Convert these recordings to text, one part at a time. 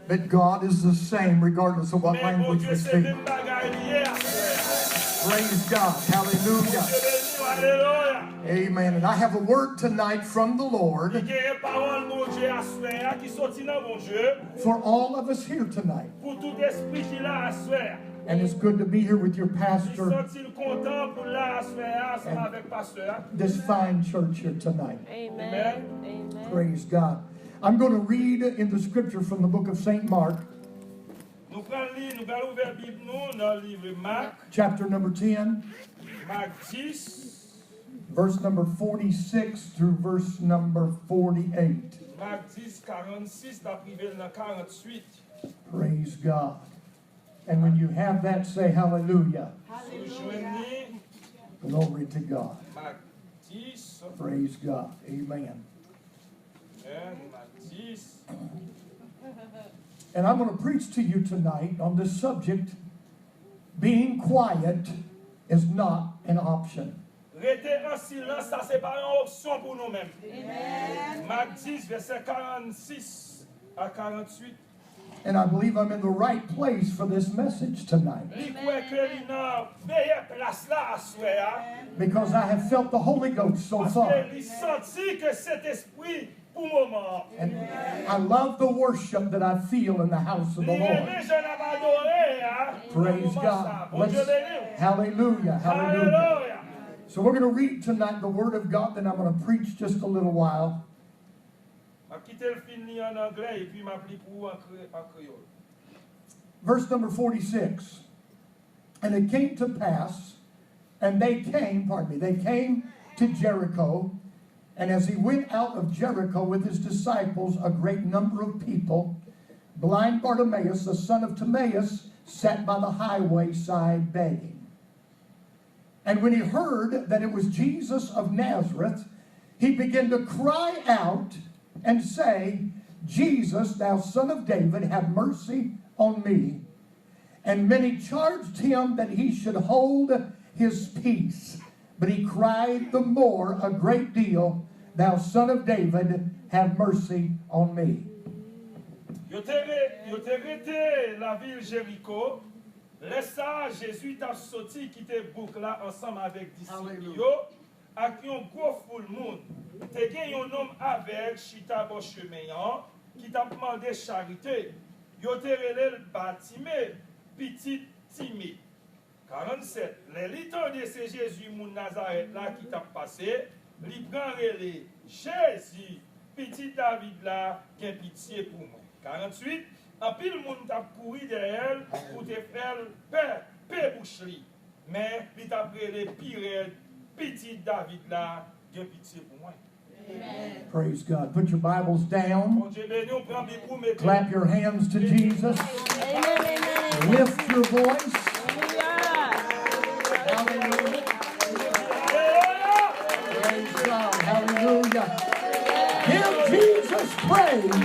But God is the same regardless of what language we speak. Praise God. Hallelujah. Amen. And I have a word tonight from the Lord for all of us here tonight. And it's good to be here with your pastor and this fine church here tonight. Amen. Amen. Praise God. I'm going to read in the scripture from the book of St. Mark. Chapter number 10. Verse number 46 through verse number 48. Praise God. And when you have that, say hallelujah. Hallelujah. Glory to God. Praise God. Amen. And I'm going to preach to you tonight on this subject. Being quiet is not an option. Rester en silence, ça c'est pas une option pour nous-mêmes. Amen. Marc 10, verset 46 à 48. And I believe I'm in the right place for this message tonight. Because I have felt the Holy Ghost so far. And I love the worship that I feel in the house of the Lord. Praise God. Hallelujah. Hallelujah. So we're going to read tonight the Word of God, then I'm going to preach just a little while. Verse number 46. And it came to pass, and they came to Jericho, and as he went out of Jericho with his disciples, a great number of people, blind Bartimaeus, the son of Timaeus, sat by the highway side begging. And when he heard that it was Jesus of Nazareth, he began to cry out and say, Jesus, thou son of David, have mercy on me. And many charged him that he should hold his peace. But he cried the more a great deal, thou son of David, have mercy on me. Yo te rete la ville Jéricho. Laissa Jésus t'a sorti qui te boucle là ensemble avec disciples yo ak yon gros foule moun. Te gen yon homme avec chita bo chemin qui t'a demandé charité. Yo te relè Bartimée, petit timide. 47. Les litons de ce Jésus moun Nazareth là qui t'a passé, li prend relè Jésus, petit David là, qui a pitié pour moi. 48. En pile moun t'a couru derrière pour te faire paix bouche li. Mais il t'a pris les pires petit David là, qui a pitié pour moi. Amen. Praise God. Put your Bibles down. Clap your hands to Jesus. Amen. Lift your voice. Hallelujah. Praise God. Hallelujah. Give Jesus praise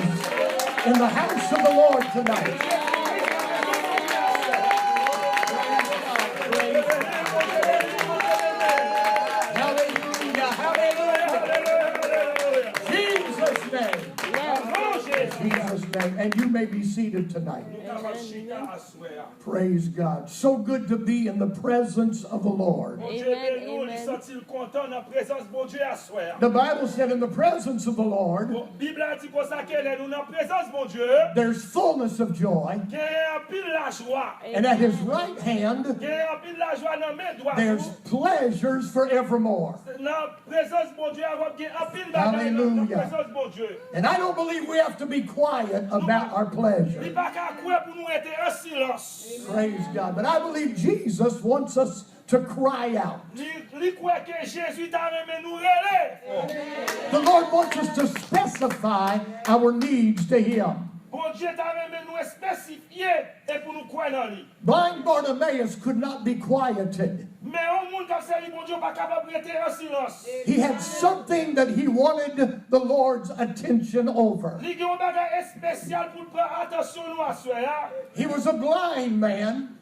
in the house of the Lord tonight. Hallelujah. Hallelujah. Jesus' name. Jesus' name. And you may be seated tonight. Praise God. So good to be in the presence of the Lord. The Bible said in the presence of the Lord, there's fullness of joy. And at his right hand, there's pleasures forevermore. Hallelujah. And I don't believe we have to be quiet about our pleasure. Praise God. But I believe Jesus wants us to cry out. The Lord wants us to specify our needs to Him. Blind Bartimaeus could not be quieted. He had something that he wanted the Lord's attention over. He was a blind man.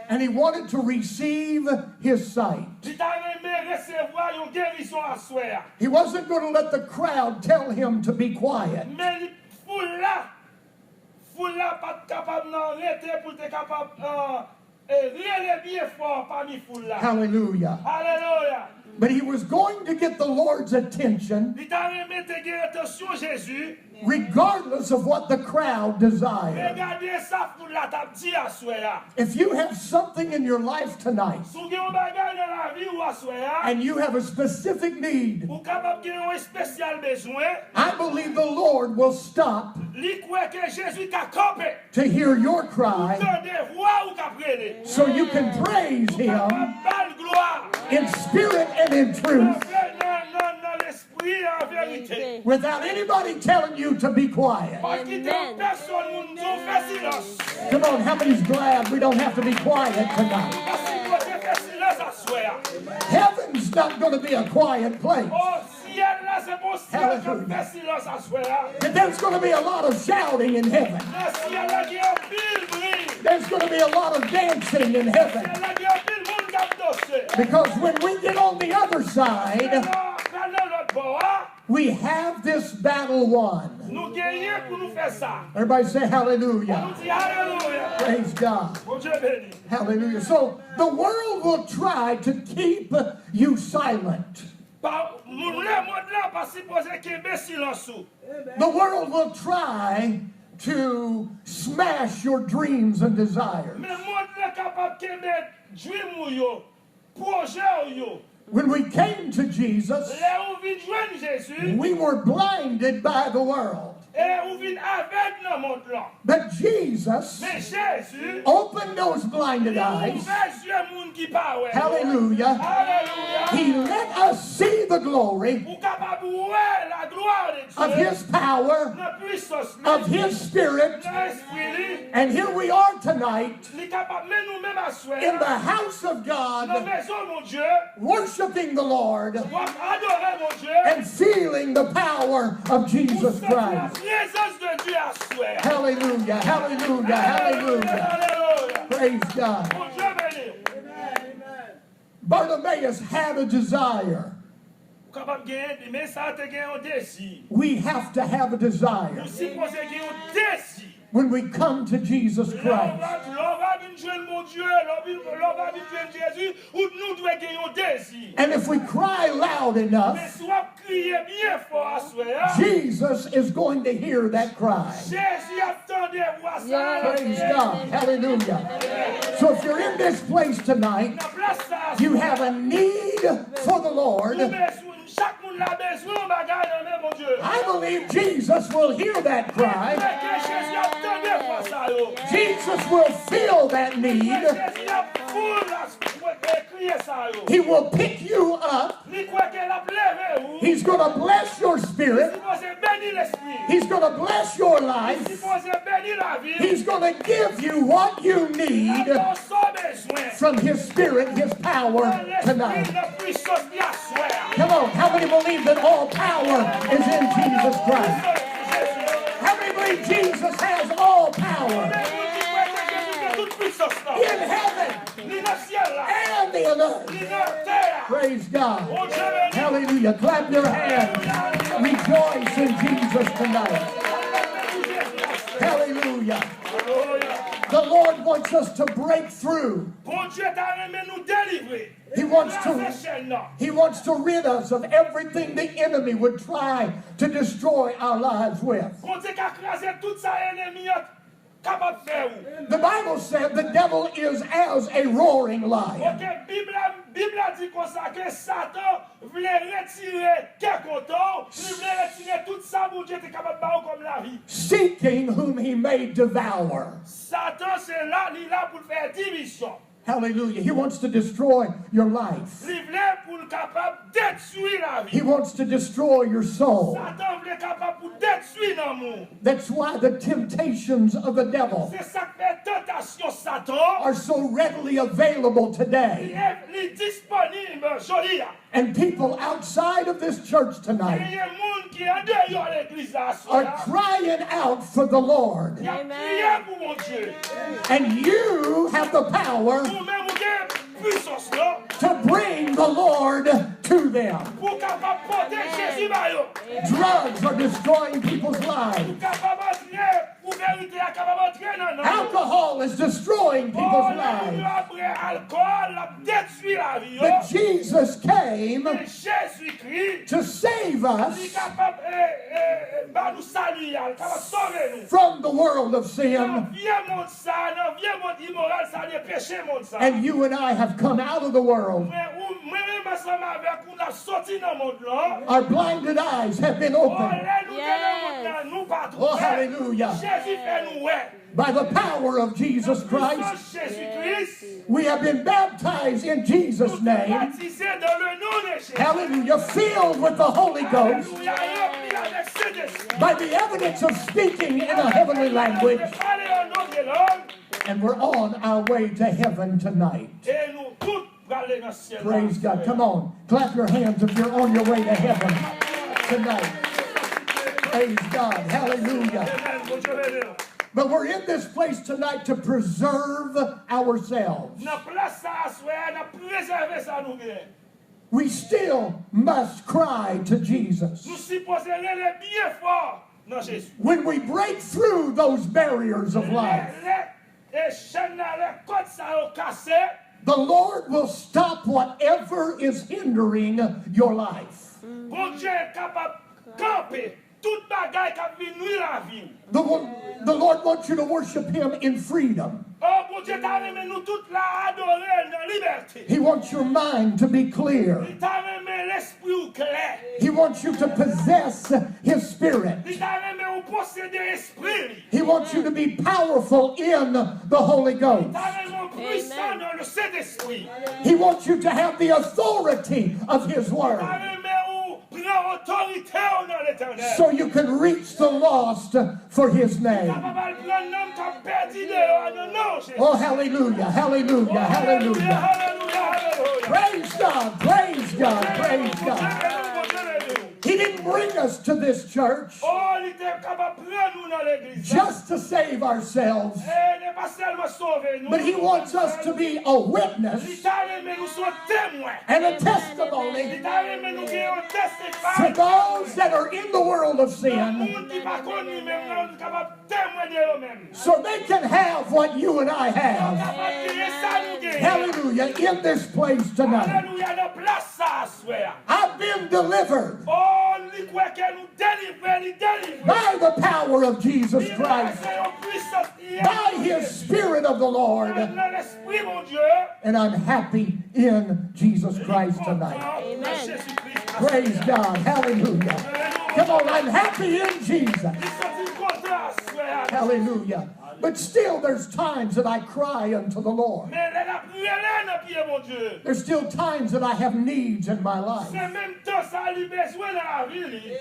And he wanted to receive his sight. Il t'a aimé recevoir une guérison à soi. He wasn't going to let the crowd tell him to be quiet. Mais foule là pas capable d'arrêter pour être capable rien bien fort parmi foule là. Hallelujah. Alléluia. But he was going to get the Lord's attention Il t'a aimé te gagner attention Jésus. regardless of what the crowd desired. Regardez ça foule là t'a dit à soi. If you have something in your life tonight Si vous avez un bagage dans la vie ou à soi, and you have a specific need, ou capable de gagner un spécial besoin, I believe the Lord will stop li croit que Jésus t'a campé. to hear your cry Tendez voix ou qu'a prélé. so you can praise him Bal gloire. in spirit and in truth Dans l'esprit et en vérité. without anybody telling you to be quiet. Parce qu'il y a personne qui nous fait silence. Come on, how many's glad we don't have to be quiet tonight? Parce qu'il faut faire silence à soi. Heaven's not going to be a quiet place. Oh, ciel là, c'est bon ciel qui Hallelujah. fait silence à soi. And there's going to be a lot of shouting in heaven. Dans ciel là, il y a un pile bruit. There's going to be a lot of dancing in heaven. Ciel là, il y a un pile monde qui a dansé. Because when we get on the other side, Alors, dans l'autre bord, we have this battle won. nous gagnons pour nous faire ça. Everybody say On hallelujah. nous dit Alléluia. Praise God. Bon Dieu béni. Hallelujah. So the world will try to keep you silent. Moun le monde là, pas supposé qu'il y ait silence. The world will try to smash your dreams and desires. Mais monde là capable qu'il y ait dream yo, projet yo. When we came to Jesus, Là où vient joindre Jésus, we were blinded by the world. et où vient avec dans le monde là. But Jesus Mais Jésus, opened those blinded eyes. ouvert yeux moun qui parle. Hallelujah. Alléluia. He let us see the glory Ou capable voir la gloire de of Dieu. His power, La puissance of His Spirit. l'esprit. And here we are tonight Li capable mais nous-mêmes à soi. in the house of Dans la God, maison mon Dieu. worshiping the Lord Pour adorer mon Dieu. and feeling the power of Jesus Pour la Christ. présence de Dieu à soi. Hallelujah, hallelujah, hallelujah. Alléluia. Praise God. Mon Dieu béni. Bartimaeus had a desire. Capable de gagner, mais ça te gagne un désir. We have to have a desire Nous supposons gagner un désir. when we come to Jesus Christ. L'on va venir joindre mon Dieu, l'on va venir joindre Jésus, ou nous devons gagner un désir. And if we cry loud Mais enough, soit crier bien fort à soi. Jesus is going to hear that cry. Jésus attendait voir ça. Praise God. Hallelujah. So if you're in this place tonight, La place ça. you have a need for the Lord. Chaque monde a besoin de bagaille dans le mon Dieu. I believe Jesus will hear that cry. Que Jésus attendait voir ça. Jesus will feel that need. Jésus a foule à crier ça. He will pick you up. Ni quoi qu'elle a pleuré ou. He's going to bless your spirit. Supposé bénir l'esprit. He's going to bless your life. Supposé bénir la vie. He's going to give you what you need Dans son besoin. from His Spirit, His power tonight. La puissance de la soie. Come on, how many believe that all power is in Jesus Christ? How many believe Jesus has all power in heaven and in earth? Praise God. Hallelujah. Clap your hands. Rejoice in Jesus tonight. Hallelujah. The Lord wants us to break through. He wants to rid us of everything the enemy would try to destroy our lives with. The Bible said the devil is as a roaring lion. Bible a dit comme ça que Satan voulait retirer quelque temps, il voulait retirer tout ça pour Dieu était capable de faire comme la vie. Seeking whom he may devour. Satan c'est là, il est là pour faire division. Hallelujah. He wants to destroy your life. Il voulait pour capable détruire la vie. He wants to destroy your soul. Satan voulait capable pour détruire détruit dans le monde. That's why the temptations of the devil C'est ça que fait tentation Satan. are so readily available today. Il est disponible, joli. And people outside of this church Il tonight y a des gens qui sont dehors l'église là. are crying out for the Lord. Il y a prié pour mon Dieu. And you have the power Vous-même, vous avez puissance là. to bring the Lord to them. Pour capable porter Jésus par eux. Drugs are destroying people's Pour lives. capable entrer, pour vérité, capable entrer dans nous. Alcohol is destroying Oh, people's la lives. après alcool, la détruit la vie. But Jesus came Mais Jésus-Christ, to save il est us capable de nous saluer, capable de sauver nous. from the world of Dans sin. le vieux monde ça, dans le vieux monde immoral, ça les péchés monde ça. And you and I have come out of the world. Mais moi-même ensemble avec nous, on a sorti dans le monde là. Our blinded eyes have been Oh, opened là, nous, dans le monde là, nous pas Oh, trouver. hallelujah. Jésus fait nous, ouais. by the power of Jesus Christ. Jésus-Christ, We have been baptized in Jesus' name. baptisé dans le nom de Jésus. Hallelujah. Filled with the Holy Ghost Alléluia, rempli avec Saint-Esprit. by the evidence of speaking in a heavenly language. Parler en autre langue, And we're on our way to heaven tonight. et nous tous aller dans le ciel. Praise God. Come on. Clap your hands if you're on your way to heaven tonight. Praise God. Hallelujah. Amen. Bon Dieu béni. But we're in this place tonight to preserve ourselves. Dans place ça, soir, dans préserver ça nous gagne. We still must cry to Jesus. Nous supposons aller bien fort dans Jésus. When we break through those barriers of life, Les chaînes, les côtes, ça ont cassé. the Lord will stop whatever is hindering your life. Bon Dieu est capable de camper toute bagaille qui vient nuire la vie. The Lord wants you to worship Him in freedom. Oh, bon Dieu t'a remis nous toutes là adorer dans la liberté. He wants your mind to be clear. Il t'a remis l'esprit au clair. He wants you to possess His Spirit. Il t'a remis au posséder esprit. He wants you to be powerful in the Holy Ghost. Il t'a remis puissant dans le Saint-Esprit. He wants you to have the authority of His Il Word t'a remis au prend autorité dans l'éternel. so you can reach the lost for His name. Capable de prendre l'homme qui a perdu dehors dans le nom de Jésus. Oh, hallelujah, hallelujah, hallelujah. Hallelujah, hallelujah. Praise God, praise God, praise God. Hallelujah. He didn't bring us to this church Oh, il était capable de prendre nous dans l'église. just to save ourselves, Et n'est pas seulement sauver nous. but He wants us to be a Il witness t'a remis nous sommes témoins. and a Il testimony t'a remis nous qui ont to testify. those that are in the world of Le sin monde qui pas connu même nous capable de témoigner eux-mêmes. so they can have what you and I have. Capable de dire ça nous gagne. Hallelujah, in this place tonight. Alléluia, dans place ça, soir. I've been delivered Oh, il croit que nous délivrer, il délivre. by the power of Jesus Il Christ, est en puissance. by His Spirit of the Lord, Dans l'esprit, mon Dieu. and I'm happy in Jesus Christ tonight. Amen. Praise God, hallelujah. Come on, I'm happy in Jesus. Hallelujah. But still, there's times that I cry unto the Lord. There's still times that I have needs in my life.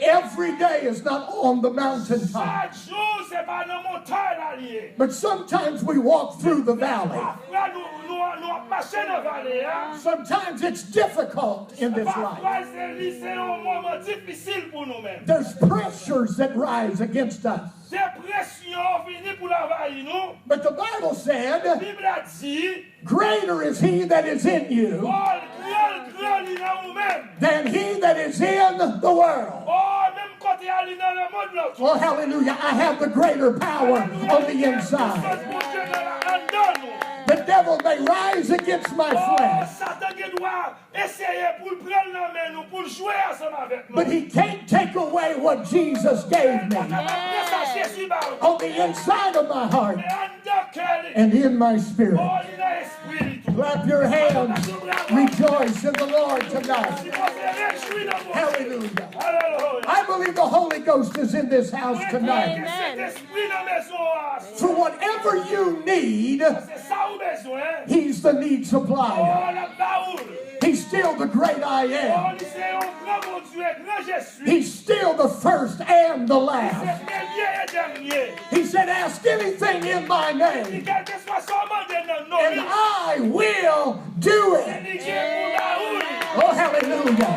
Every day is not on the mountaintop. But sometimes we walk through the valley. Sometimes it's difficult in this life. There's pressures that rise against us. But the Bible said, greater is He that is in you than he that is in the world. Oh, hallelujah. I have the greater power on the inside. The devil may rise against my flesh, but he can't take away what Jesus gave me on the inside of my heart and in my spirit. Clap your hands. Rejoice in the Lord tonight. Hallelujah. I believe the Holy Ghost is in this house tonight. For whatever you need, He's the need supplier. He's still the great I Oh, am. lui c'est un grand mon Dieu, grand je suis. He's still the first and the C'est last. premier et dernier. He said, ask anything in my Si name, quel que soit son nom de nom, and I will do it. il dit pour la roue. Oh, hallelujah.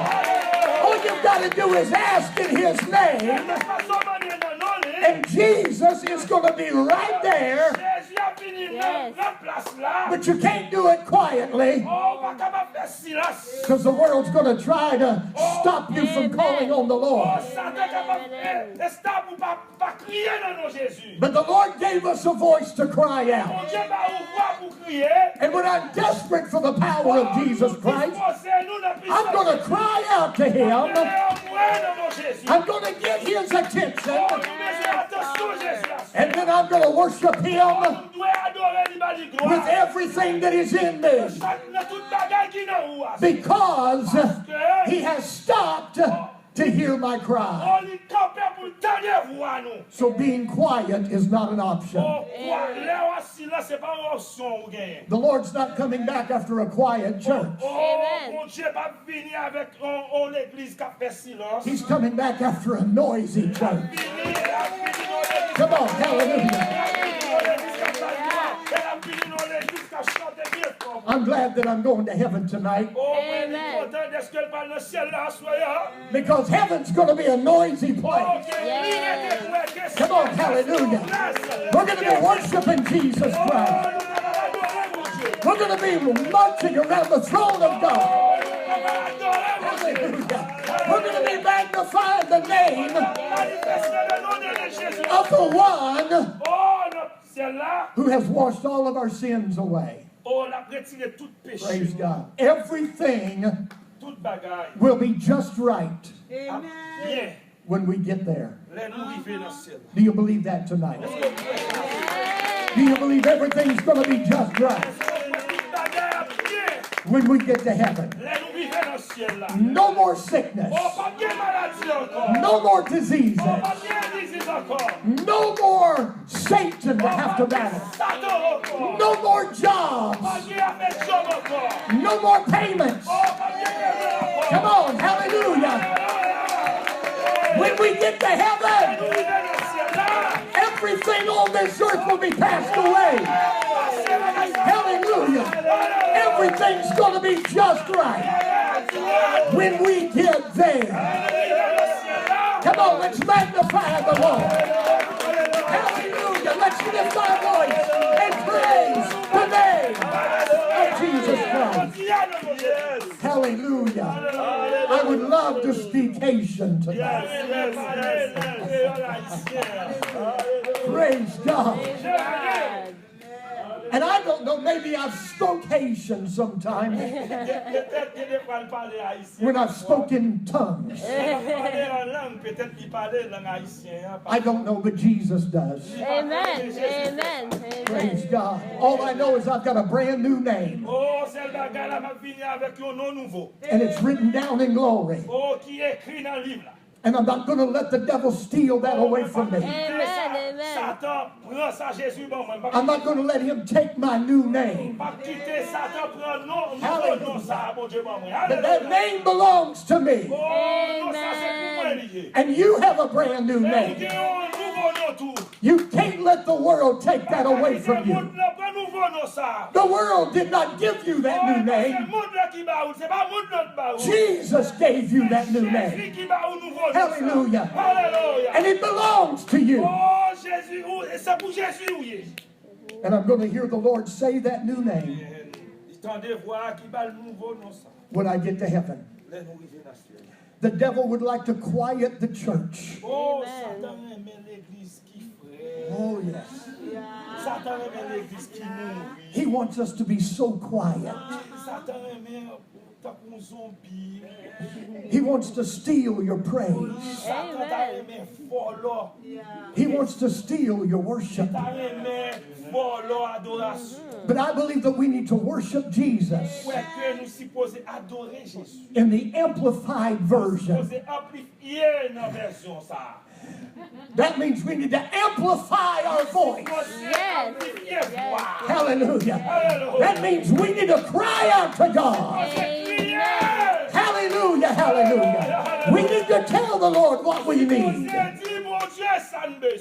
All you've got to do is ask in his name, Quel que soit son nom de nom, and Jesus is going to be right there, Jésus a fini la place là. but you can't do it quietly, Oh, pas capable de faire silence. because the world's going to try to stop you from calling on the Oh, Lord. Satan capable de stop ou pas crier dans nom Jésus. But the Lord gave us a voice to cry out. Mon Dieu va ouvrir pour crier. And when I'm desperate for the power of Jesus Christ, I'm going to cry out to him. I'm going to get his attention. And then I'm going to worship him with everything that is in me. Because he has stopped to hear my cry. So being quiet is not an option. The Lord's not coming back after a quiet church. He's coming back after a noisy church. Come on, hallelujah. I'm glad that I'm going to heaven tonight, because heaven's going to be a noisy place. Come on, hallelujah. We're going to be worshiping Jesus Christ. We're going to be marching around the throne of God. Hallelujah. We're going to be magnifying the name of the one who has washed all of our sins away. Praise God. Everything will be just right when we get there. Do you believe that tonight? Do you believe everything's going to be just right when we get to heaven? No more sickness. No more diseases. No more Satan to have to battle. No more jobs. No more payments. Come on, hallelujah. When we get to heaven, everything on this earth will be passed away. Hallelujah. Everything's going to be just right when we get there. Come on, let's magnify the Lord. Hallelujah. Let's lift our voice and praise the name of Jesus Christ. Hallelujah. I would love to speak Haitian tonight. Praise God. And I don't know, maybe I've spoke Haitian sometimes when I've spoken tongues. I don't know, but Jesus does. Amen. Amen. Praise God. All I know is I've got a brand new name. And it's written down in glory. And I'm not going to let the devil steal that away from me. Amen. I'm not going to let him take my new name. But that name belongs to me. Amen. And you have a brand new name. You can't let the world take that away from you. The world did not give you that new name. Jesus gave you that new name. Hallelujah. And it belongs to you. And I'm going to hear the Lord say that new name when I get to heaven. The devil would like to quiet the church. Oh, yes. He wants us to be so quiet. He wants to steal your praise. Amen. He wants to steal your worship. But I believe that we need to worship Jesus in the amplified version. That means we need to amplify our voice. Yes. Hallelujah. That means we need to cry out to God. Amen. Hallelujah. We need to tell the Lord what we need.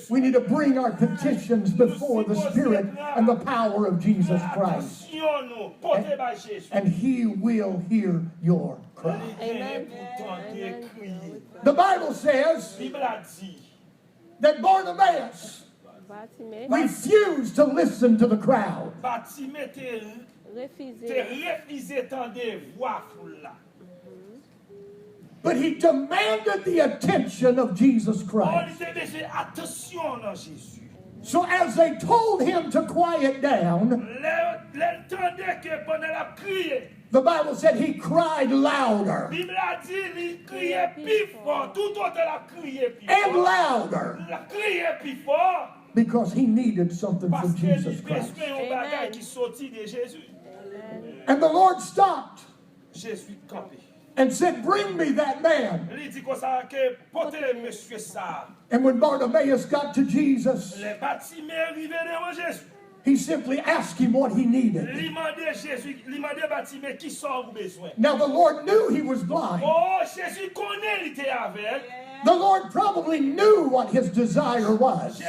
We need to bring our petitions before the Spirit and the power of Jesus Christ. And He will hear your cry. Amen. The Bible says that Bartimaeus Bâtiment. refused to listen to the crowd. Refusé. But he demanded the attention of Jesus Christ. So as they told him to quiet down, the Bible said he cried louder and louder because he needed something from Jesus Christ. And the Lord stopped and said, bring me that man. And when Bartimaeus got to Jesus, he simply asked him what he needed. Now the Lord knew he was blind. The Lord probably knew what his desire was.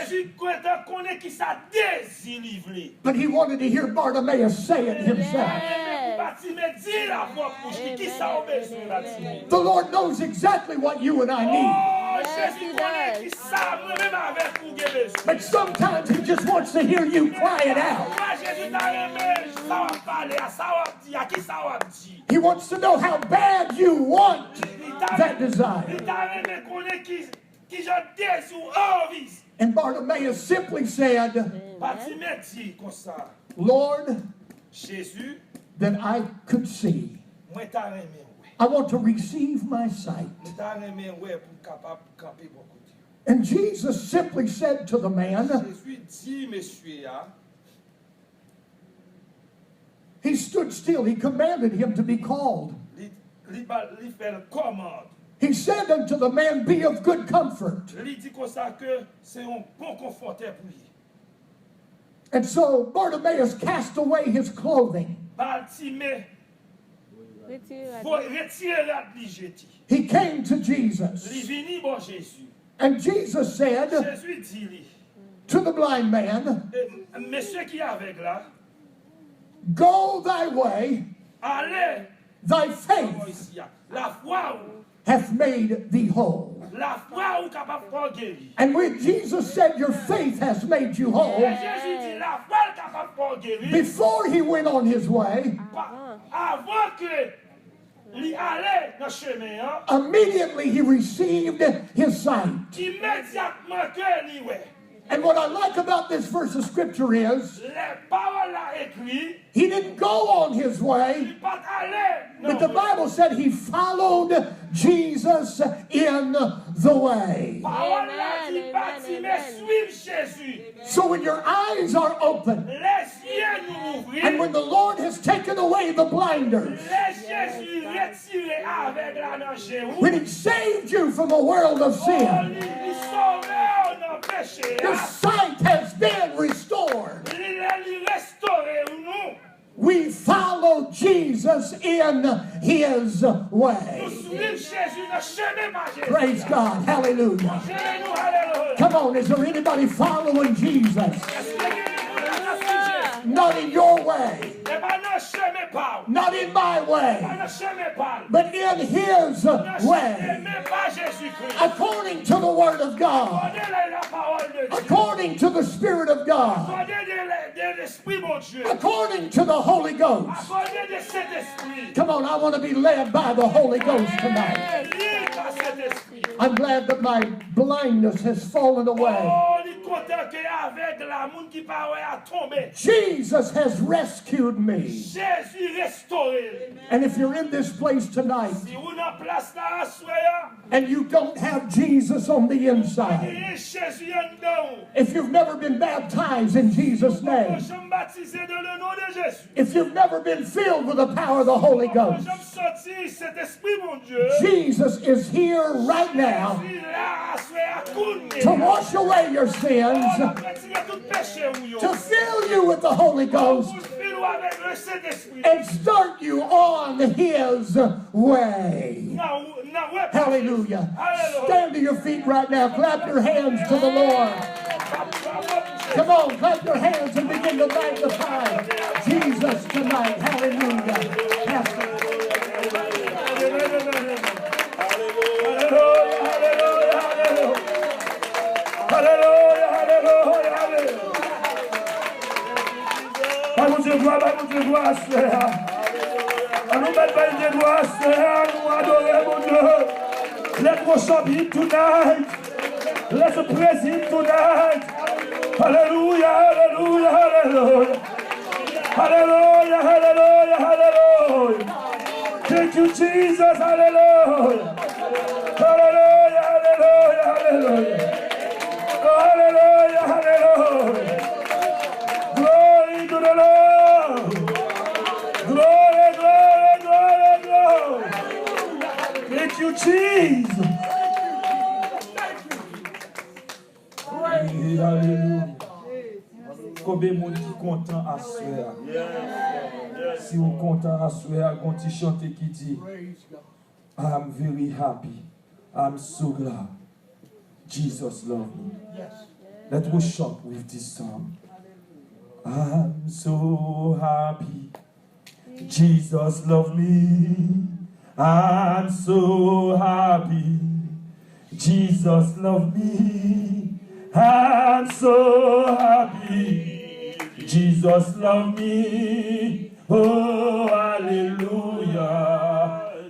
But he wanted to hear Bartimaeus say it himself. The Lord knows exactly what you and I need. But sometimes He just wants to hear you cry it out. He wants to know how bad you want that desire. And Bartimaeus simply said, Lord, that I could see. I want to receive my sight. And Jesus simply said to the man, he stood still. He commanded him to be called. He said unto the man, be of good comfort. And so Bartimaeus cast away his clothing. He came to Jesus. And Jesus said to the blind man, go thy way, thy faith hath made thee whole. And when Jesus said your faith has made you whole, before he went on his way, immediately he received his sight. And what I like about this verse of scripture is, he didn't go on his way, but the Bible said he followed Jesus in the way. So when your eyes are open, and when the Lord has taken away the blinders, when He saved you from a world of sin, your sight has been restored. We follow Jesus in His way. Praise God. Hallelujah. Come on, is there anybody following Jesus? Not in your way, not in my way, but in His way, according to the Word of God, according to the Spirit of God, according to the Holy Ghost. Come on, I want to be led by the Holy Ghost tonight. I'm glad that my blindness has fallen away. Jesus has rescued me. And if you're in this place tonight and you don't have Jesus on the inside, if you've never been baptized in Jesus' name, me baptiser dans le nom de Jésus. If you've never been filled with the power of the Holy Ghost, Je me sortis cet esprit, mon Dieu. Jesus is here right now Je suis là, à couler. to wash away your sins, Retirer tout péché, oui, to fill you with the Holy Ghost, pour filer avec le Saint-Esprit. and start you on His way. Non, ouais, Hallelujah. Hallelujah. Stand to your feet right now. Clap your hands to the Lord. Come on, clap your hands and begin to magnify Jesus tonight. Hallelujah. Pastor. Let's worship Him tonight. Let's praise Him tonight. Hallelujah, hallelujah, hallelujah. Hallelujah, hallelujah, hallelujah. Thank you, Jesus. Hallelujah. Hallelujah, hallelujah, hallelujah. Hallelujah, hallelujah. Glory to the Lord. Glory, glory, glory, glory. Thank you, Jesus. Hallelujah. Combien de monde qui est content à soir? Si vous êtes content à soir, quand tu chantes qui dit I'm very happy. I'm so glad. Jesus loves me. Let's worship with this song. I'm so happy. Jesus loves me. I'm so happy. Jesus loves me. I'm so happy. Jesus loves me. Oh, hallelujah.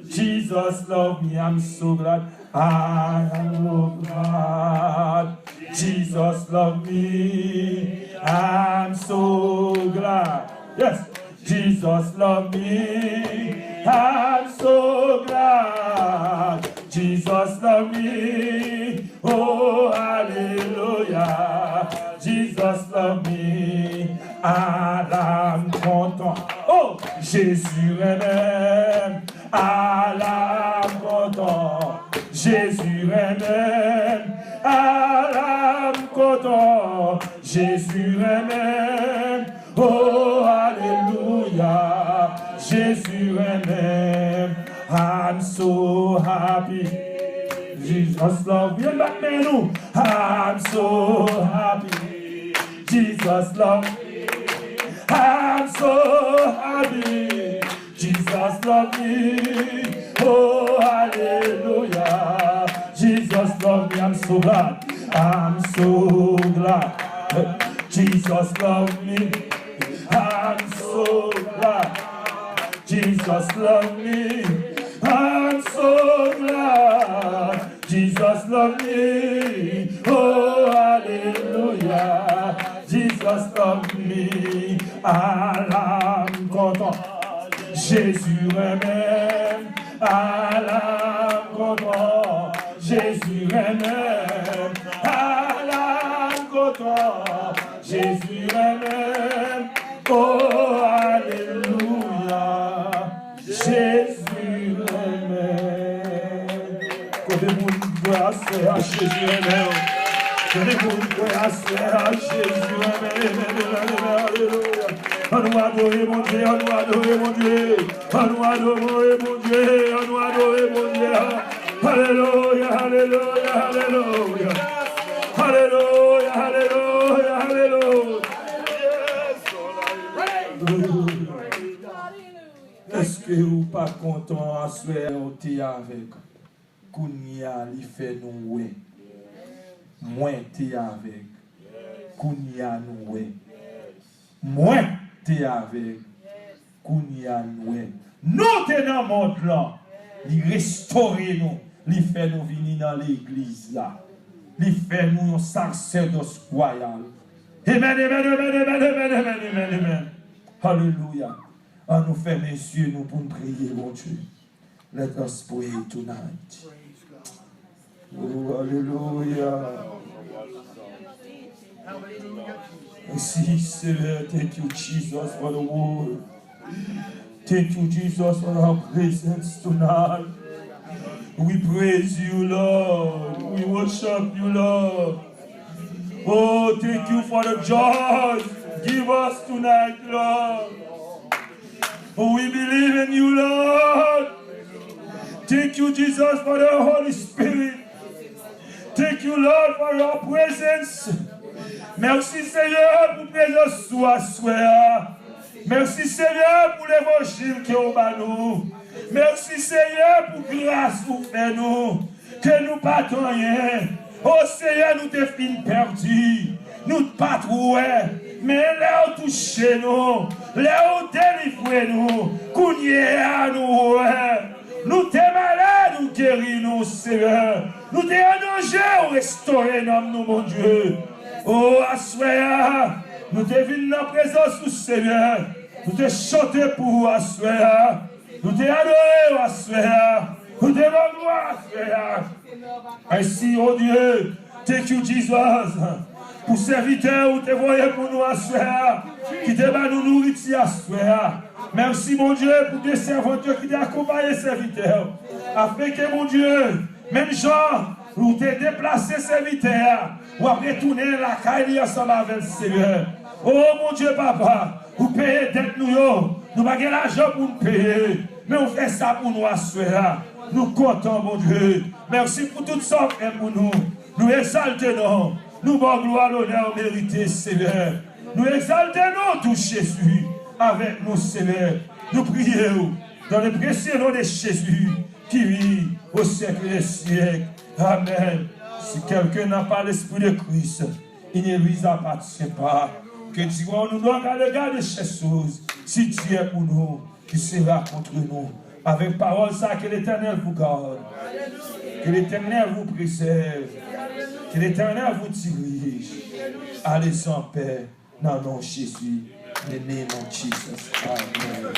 Jesus loves me. I'm so glad. I'm so glad. Jesus loves me. I'm so glad. Yes. Jesus loves me. I'm so glad. Jesus loves me. Oh, hallelujah. Jesus loves me. I'm content. Oh, Jésus aime. I'm content. Jésus aime. I'm content. Jésus aime. Oh, hallelujah. Jésus aime. I'm so happy. Jesus loves me. I'm so happy. Jesus loves me. I'm so happy. Jesus loves me. Oh, hallelujah. Jesus loves me. I'm so glad. I'm so glad. Jesus loves me. I'm so glad. Jesus loves me. I'm so glad. Jesus loves me. Oh, hallelujah. Jesus loves me. I'm content. Jésus aime. I'm content. Jésus aime. I'm content. Jésus aime. Oh, alléluia. Jésus aime. Combien de monde doit à Jésus aime. Combien de monde doit à Jésus aime. Alléluia. On nous adorer mon Dieu, on nous adorer mon Dieu. On nous adorer mon Dieu, on nous adorer mon Dieu. Alléluia, alléluia, alléluia. Alléluia, alléluia, alléluia. Est-ce que vous pas content à souhaiter t'es avec Kounia li fait nous ouais. Moi t'es avec Kounia nous ouais. Moi t'es avec Kounia nous ouais. Nous t'es dans le monde là. Il restaure nous, il fait nous venir dans l'église là. Il fait nous un sacerdoce royal. Amen, amen, amen, amen, amen, amen, amen, amen. Alléluia. On nous fait, messieurs, nous pour prier, mon Dieu. Let us pray tonight. Oh, alléluia. Merci, Seigneur. Thank you, Jesus, for the word. Thank you, Jesus, for our presence tonight. We praise you, Lord. We worship you, Lord. Oh, thank you for the joy. Give us tonight, Lord. Oh, we believe in you, Lord. Thank you, Jesus, for the Holy Spirit. Thank you, Lord, for your presence. Merci, Seigneur, pour présence soi, soir. Merci, Seigneur, pour l'évangile qui est au bas nous. Merci, Seigneur, pour grâce pour faire nous. Que nous battons rien. Oh, Seigneur, nous te fin perdus. Nous ne pas trouver. Mais là où touché nous. Là où délivré nous. Kounye à nous. Nous t'es malades, nous guéris nous, Seigneur. Nous t'es en danger, restaurer nous, mon Dieu. Oh, Assoya, nous te venons dans la présence du Seigneur. Nous te chanter pour Assoya. Nous te adorer, Assoya. Nous te gloire, Assoya. Ainsi, oh Dieu, thank you, Jesus. Pour serviteurs, vous te voyez pour nous, Assoya. Qui te va nous nourrir, Assoya. Merci, mon Dieu, pour tes serviteurs qui t'ont accompagné, serviteurs. Afin que, mon Dieu, même Jean, vous t'es déplacé, serviteurs, ou après retourner la caille ensemble avec le Seigneur. Oh, mon Dieu, papa, vous payez dette nous, nous n'avons pas l'argent pour nous payer, mais on fait ça pour nous assurer. Nous comptons, mon Dieu. Merci pour tout ça fait pour nous. Nous exaltons, nous bon gloire, l'honneur mérité, Seigneur. Nous exaltons tout Jésus. Avec nous, Seigneur, nous prions dans le précieux nom de Jésus qui vit au siècle des siècles. Amen. Si quelqu'un n'a pas l'esprit de Christ, il ne lui appartient pas. Que Dieu nous donne à l'égard de ces choses. Si Dieu est pour nous, qui sera contre nous. Avec parole ça, que l'Éternel vous garde. Que l'Éternel vous préserve. Que l'Éternel vous dirige. Allez en paix. Dans le nom de Jésus. In the name of Jesus. Amen.